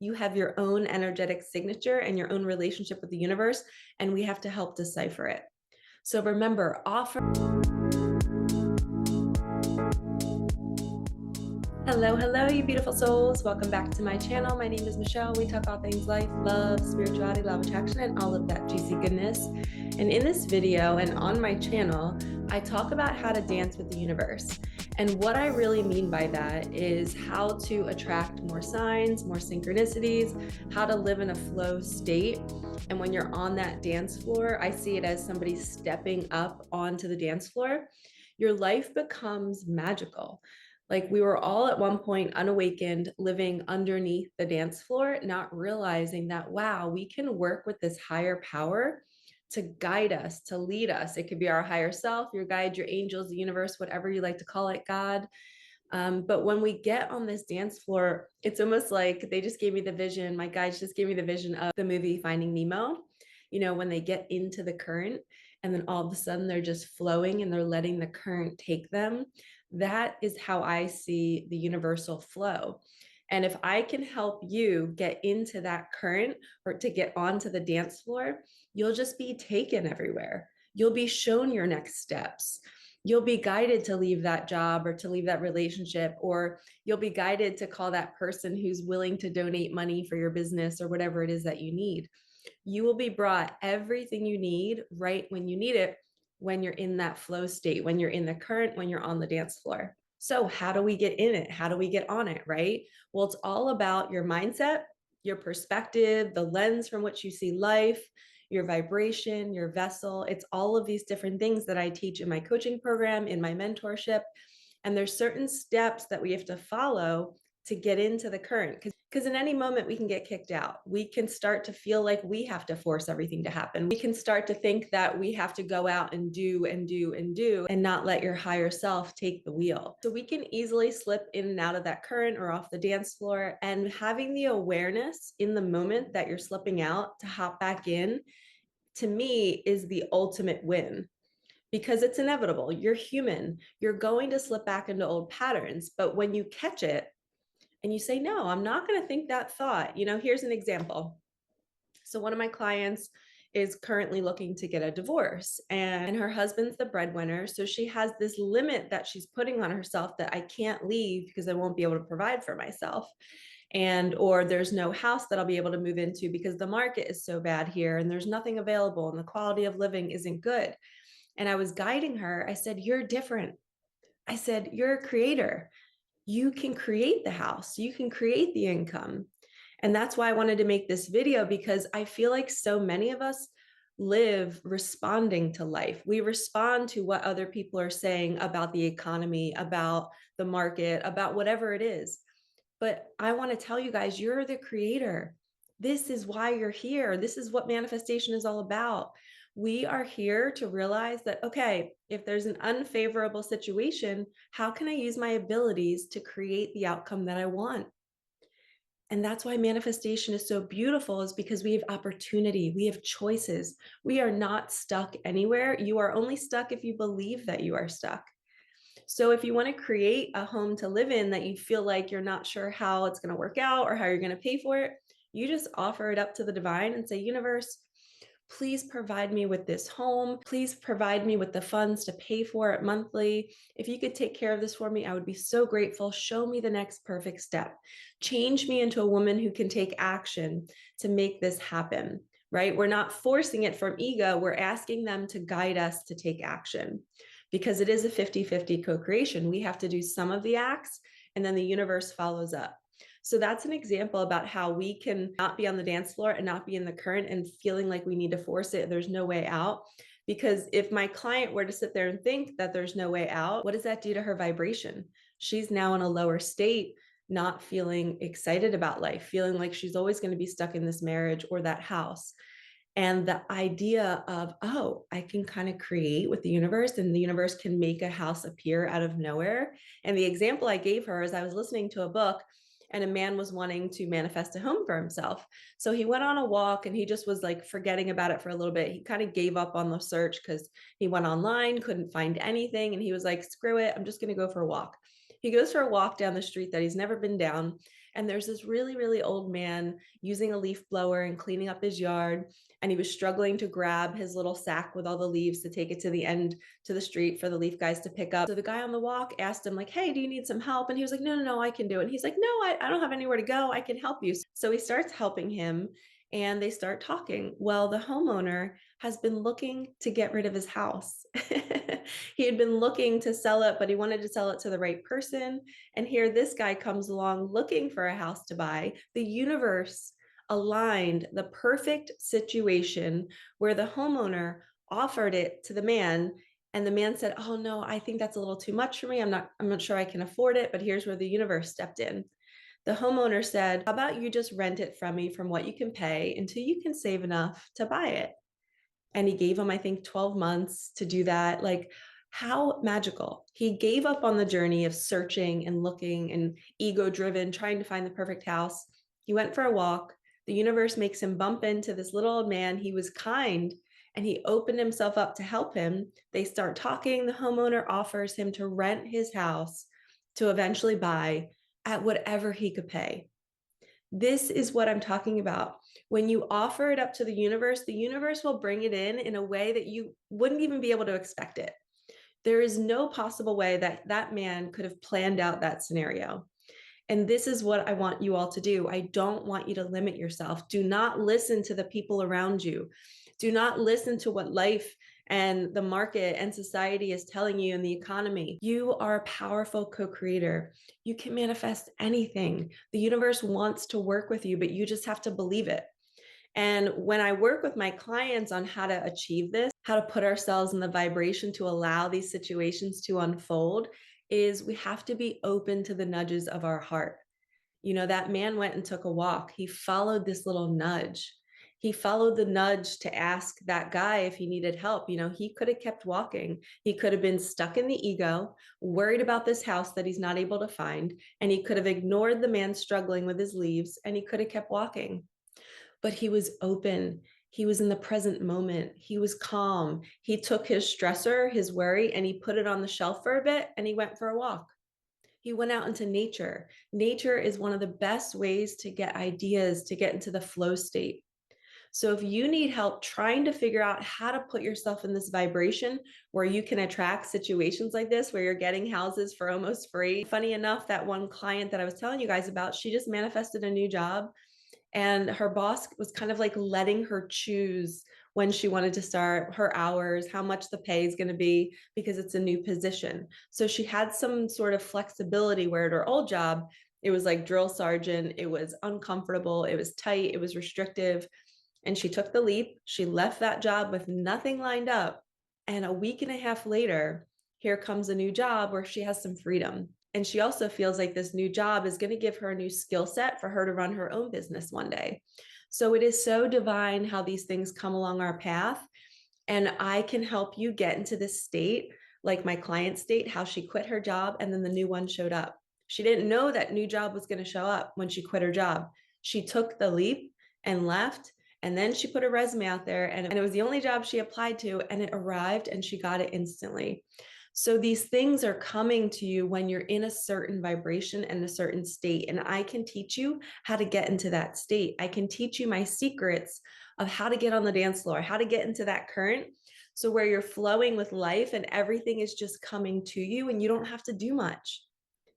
You have your own energetic signature and your own relationship with the universe, and we have to help decipher it. So remember, offer. Hello, hello, you beautiful souls. Welcome back to my channel. My name is Michelle. We talk all things life, love, spirituality, law of attraction, and all of that juicy goodness. And in this video and on my channel, I talk about how to dance with the universe. And what I really mean by that is how to attract more signs, more synchronicities, how to live in a flow state. And when you're on that dance floor, I see it as somebody stepping up onto the dance floor. Your life becomes magical. Like we were all at one point unawakened, living underneath the dance floor, not realizing that, wow, we can work with this higher power to guide us, to lead us. It could be our higher self, your guide, your angels, the universe, whatever you like to call it, God. But when we get on this dance floor, it's almost like they just gave me the vision. My guides just gave me the vision of the movie Finding Nemo, you know, when they get into the current and then all of a sudden they're just flowing and they're letting the current take them. That is how I see the universal flow. And if I can help you get into that current or to get onto the dance floor, you'll just be taken everywhere. You'll be shown your next steps. You'll be guided to leave that job or to leave that relationship, or you'll be guided to call that person who's willing to donate money for your business or whatever it is that you need. You will be brought everything you need right when you need it, when you're in that flow state, when you're in the current, when you're on the dance floor. So how do we get in it? How do we get on it, right? Well, it's all about your mindset, your perspective, the lens from which you see life, your vibration, your vessel. It's all of these different things that I teach in my coaching program, in my mentorship. And there's certain steps that we have to follow to get into the current, because in any moment we can get kicked out. We can start to feel like we have to force everything to happen. We can start to think that we have to go out and do and do and do and not let your higher self take the wheel. So we can easily slip in and out of that current or off the dance floor, and having the awareness in the moment that you're slipping out to hop back in, to me, is the ultimate win. Because it's inevitable. You're human. You're going to slip back into old patterns. But when you catch it, and you say, no, I'm not going to think that thought. You know, here's an example. So one of my clients is currently looking to get a divorce, and her husband's the breadwinner. So she has this limit that she's putting on herself that I can't leave because I won't be able to provide for myself. And, or there's no house that I'll be able to move into because the market is so bad here and there's nothing available and the quality of living isn't good. And I was guiding her. I said, you're different. I said, you're a creator. You can create the house, you can create the income. And that's why I wanted to make this video, because I feel like so many of us live responding to life. We respond to what other people are saying about the economy, about the market, about whatever it is. But I want to tell you guys, you're the creator. This is why you're here. This is what manifestation is all about. We are here to realize that, okay, if there's an unfavorable situation, how can I use my abilities to create the outcome that I want? And that's why manifestation is so beautiful, is because we have opportunity, we have choices. We are not stuck anywhere. You are only stuck if you believe that you are stuck. So if you want to create a home to live in that you feel like you're not sure how it's going to work out or how you're going to pay for it, you just offer it up to the divine and say, universe, please provide me with this home. Please provide me with the funds to pay for it monthly. If you could take care of this for me, I would be so grateful. Show me the next perfect step. Change me into a woman who can take action to make this happen, right? We're not forcing it from ego. We're asking them to guide us to take action, because it is a 50-50 co-creation. We have to do some of the acts and then the universe follows up. So that's an example about how we can not be on the dance floor and not be in the current and feeling like we need to force it. There's no way out. Because if my client were to sit there and think that there's no way out, what does that do to her vibration? She's now in a lower state, not feeling excited about life, feeling like she's always going to be stuck in this marriage or that house. And the idea of, oh, I can kind of create with the universe and the universe can make a house appear out of nowhere. And the example I gave her is I was listening to a book and a man was wanting to manifest a home for himself. So he went on a walk and he just was like forgetting about it for a little bit. He kind of gave up on the search because he went online, couldn't find anything. And he was like, screw it, I'm just going to go for a walk. He goes for a walk down the street that he's never been down. And there's this really, really old man using a leaf blower and cleaning up his yard. And he was struggling to grab his little sack with all the leaves to take it to the end to the street for the leaf guys to pick up. So the guy on the walk asked him, like, hey, do you need some help? And he was like, no, no, no, I can do it. And he's like, no, I don't have anywhere to go. I can help you. So he starts helping him and they start talking. Well, the homeowner has been looking to get rid of his house. He had been looking to sell it, but he wanted to sell it to the right person. And here this guy comes along looking for a house to buy. The universe aligned the perfect situation where the homeowner offered it to the man, and the man said, oh no, I think that's a little too much for me. I'm not sure I can afford it. But here's where the universe stepped in. The homeowner said, how about you just rent it from me from what you can pay until you can save enough to buy it? And he gave him, I think, 12 months to do that. Like, how magical. He gave up on the journey of searching and looking and ego driven, trying to find the perfect house. He went for a walk. The universe makes him bump into this little old man. He was kind and he opened himself up to help him. They start talking. The homeowner offers him to rent his house to eventually buy at whatever he could pay. This is what I'm talking about. When you offer it up to the universe will bring it in a way that you wouldn't even be able to expect it. There is no possible way that that man could have planned out that scenario. And this is what I want you all to do. I don't want you to limit yourself. Do not listen to the people around you. Do not listen to what life and the market and society is telling you in the economy. You are a powerful co-creator. You can manifest anything. The universe wants to work with you, but you just have to believe it. And when I work with my clients on how to achieve this, how to put ourselves in the vibration to allow these situations to unfold, is we have to be open to the nudges of our heart. You know, that man went and took a walk. He followed this little nudge. He followed the nudge to ask that guy if he needed help. You know, he could have kept walking. He could have been stuck in the ego, worried about this house that he's not able to find. And he could have ignored the man struggling with his leaves, and he could have kept walking. But he was open. He was in the present moment. He was calm. He took his stressor, his worry, and he put it on the shelf for a bit, and he went for a walk. He went out into nature. Nature is one of the best ways to get ideas, to get into the flow state. So if you need help trying to figure out how to put yourself in this vibration where you can attract situations like this, where you're getting houses for almost free. Funny enough, that one client that I was telling you guys about, she just manifested a new job. And her boss was kind of like letting her choose when she wanted to start, her hours, how much the pay is going to be, because it's a new position. So she had some sort of flexibility, where at her old job, it was like drill sergeant. It was uncomfortable. It was tight. It was restrictive. And she took the leap. She left that job with nothing lined up. And a week and a half later, here comes a new job where she has some freedom. And she also feels like this new job is going to give her a new skill set for her to run her own business one day. So it is so divine how these things come along our path. And I can help you get into this state, like my client state, how she quit her job and then the new one showed up. She didn't know that new job was going to show up when she quit her job. She took the leap and left. And then she put her resume out there, and it was the only job she applied to, and it arrived and she got it instantly. So these things are coming to you when you're in a certain vibration and a certain state. And I can teach you how to get into that state. I can teach you my secrets of how to get on the dance floor, how to get into that current. So where you're flowing with life and everything is just coming to you and you don't have to do much,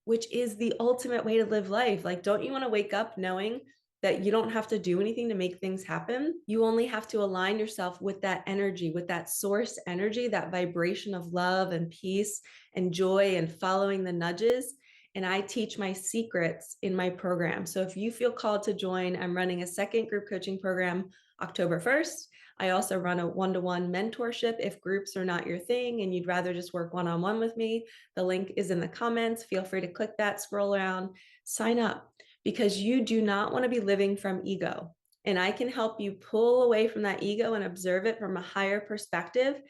which is the ultimate way to live life. Like, don't you want to wake up knowing that you don't have to do anything to make things happen? You only have to align yourself with that energy, with that source energy, that vibration of love and peace and joy and following the nudges. And I teach my secrets in my program. So if you feel called to join, I'm running a second group coaching program October 1st. I also run a one-to-one mentorship if groups are not your thing and you'd rather just work one-on-one with me. The link is in the comments. Feel free to click that, scroll around, sign up, because you do not want to be living from ego. And I can help you pull away from that ego and observe it from a higher perspective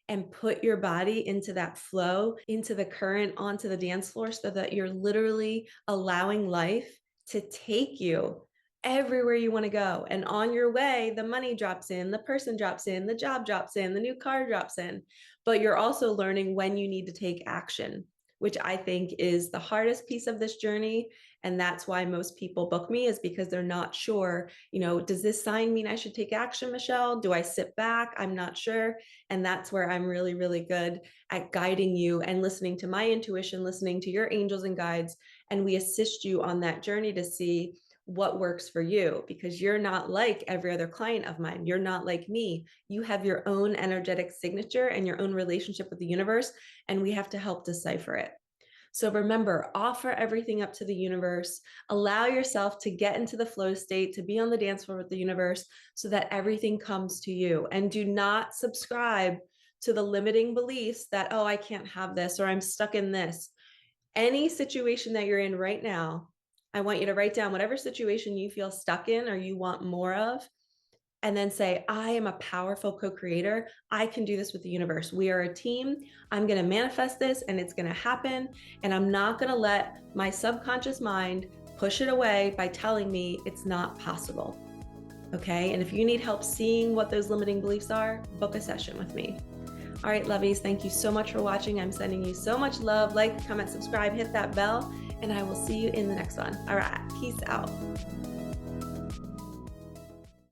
and put your body into that flow, into the current, onto the dance floor, so that you're literally allowing life to take you everywhere you want to go. And on your way, the money drops in, the person drops in, the job drops in, the new car drops in. But you're also learning when you need to take action, which I think is the hardest piece of this journey And that's why most people book me, is because they're not sure, you know, does this sign mean I should take action, Michelle? Do I sit back? I'm not sure. And that's where I'm really, really good at guiding you and listening to my intuition, listening to your angels and guides. And we assist you on that journey to see what works for you, because you're not like every other client of mine. You're not like me. You have your own energetic signature and your own relationship with the universe, and we have to help decipher it. So remember, offer everything up to the universe. Allow yourself to get into the flow state, to be on the dance floor with the universe, so that everything comes to you. And do not subscribe to the limiting beliefs that, oh, I can't have this, or I'm stuck in this. Any situation that you're in right now, I want you to write down whatever situation you feel stuck in or you want more of, and then say, I am a powerful co-creator. I can do this with the universe. We are a team. I'm going to manifest this and it's going to happen. And I'm not going to let my subconscious mind push it away by telling me it's not possible. Okay. And if you need help seeing what those limiting beliefs are, book a session with me. All right, lovies, thank you so much for watching. I'm sending you so much love. Like, comment, subscribe, hit that bell, and I will see you in the next one. All right, peace out.